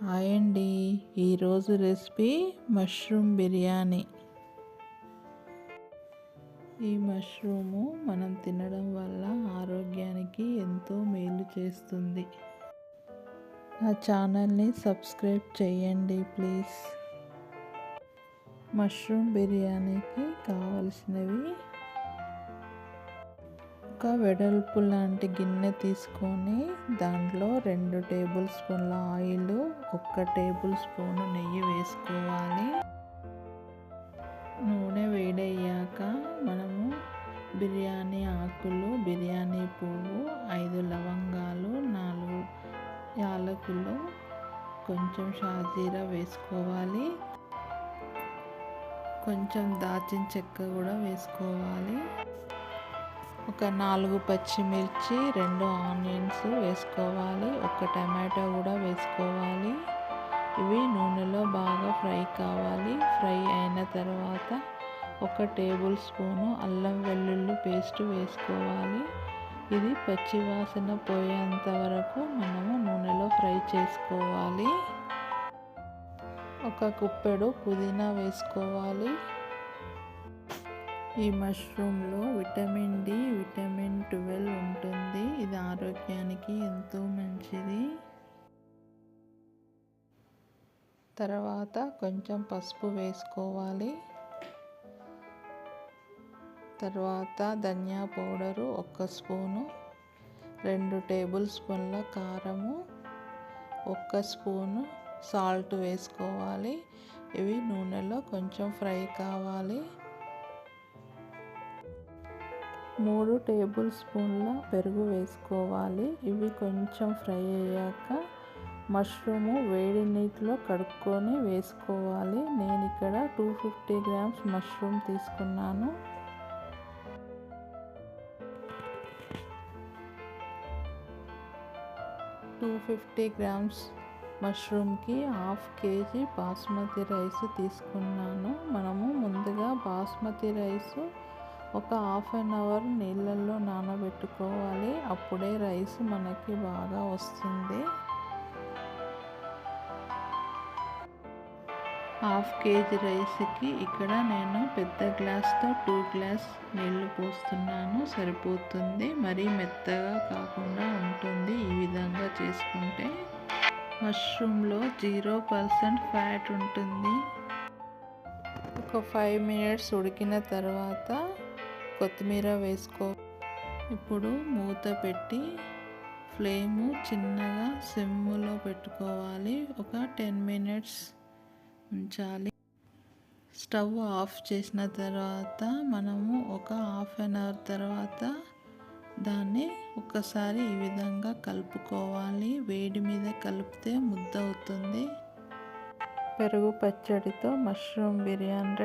Hi అండి. ఈరోజు recipe mushroom biryani. ఈ మష్రూము మనం తినడం వల్ల ఆరోగ్యానికి ఎంతో మేలు చేస్తుంది. నా ఛానల్ని సబ్స్క్రైబ్ చేయండి ప్లీజ్. మష్రూమ్ బిర్యానీకి కావలసినవి: ఒక వెడల్పు లాంటి గిన్నె తీసుకొని దాంట్లో 2 టేబుల్ స్పూన్ల ఆయిల్, 1 టేబుల్ స్పూన్ నెయ్యి వేసుకోవాలి. నూనె వేడయ్యాక మనము బిర్యానీ ఆకులు, బిర్యానీ పువ్వు, 5 లవంగాలు, 4 యాలకులు, కొంచెం షాజీరా వేసుకోవాలి. కొంచెం దాల్చిన చెక్క కూడా వేసుకోవాలి. ఒక 4 పచ్చిమిర్చి, 2 ఆనియన్స్ వేసుకోవాలి. 1 టమాటో కూడా వేసుకోవాలి. ఇవి నూనెలో బాగా ఫ్రై కావాలి. ఫ్రై అయిన తర్వాత 1 టేబుల్ స్పూను అల్లం వెల్లుల్లి పేస్ట్ వేసుకోవాలి. ఇది పచ్చి వాసన పోయేంత వరకు మనము నూనెలో ఫ్రై చేసుకోవాలి. 1 గుప్పెడు పుదీనా వేసుకోవాలి. ఈ మష్రూమ్లో విటమిన్ డి, విటమిన్ 12 ఉంటుంది. ఇది ఆరోగ్యానికి ఎంతో మంచిది. తర్వాత కొంచెం పసుపు వేసుకోవాలి. తర్వాత ధనియా పౌడరు 1 స్పూను, 2 టేబుల్ స్పూన్ల కారము, 1 స్పూను సాల్ట్ వేసుకోవాలి. ఇవి నూనెలో కొంచెం ఫ్రై కావాలి. 3 టేబుల్ స్పూన్ల పెరుగు వేసుకోవాలి. ఇవి కొంచెం ఫ్రై అయ్యాక మష్రూము వేడి నీటిలో కడుక్కొని వేసుకోవాలి. నేను ఇక్కడ 250 గ్రామ్స్ మష్రూమ్ తీసుకున్నాను. మష్రూమ్కి 1/2 కేజీ బాస్మతి రైస్ తీసుకున్నాను. మనము ముందుగా బాస్మతి రైస్ ఒక 1/2 అవర్ నీళ్ళల్లో నానబెట్టుకోవాలి. అప్పుడే రైస్ మనకి బాగా వస్తుంది. 1/2 కేజీ రైస్కి ఇక్కడ నేను పెద్ద గ్లాస్తో 2 గ్లాస్ నీళ్లు పోస్తున్నాను. సరిపోతుంది. మరీ మెత్తగా కాకుండా ఉంటుంది. ఈ విధంగా చేసుకుంటే మష్రూమ్లో 0% ఫ్యాట్ ఉంటుంది. ఒక 5 మినిట్స్ ఉడికిన తర్వాత కొత్తిమీర వేసుకో. ఇప్పుడు మూత పెట్టి ఫ్లేము చిన్నగా సిమ్లో పెట్టుకోవాలి. ఒక 10 మినిట్స్ ఉంచాలి. స్టవ్ ఆఫ్ చేసిన తర్వాత మనము ఒక 1/2 అవర్ తర్వాత దాన్ని ఒకసారి ఈ విధంగా కలుపుకోవాలి. వేడి మీద కలిపితే ముద్ద అవుతుంది. పెరుగు పచ్చడితో మష్రూమ్ బిర్యానీ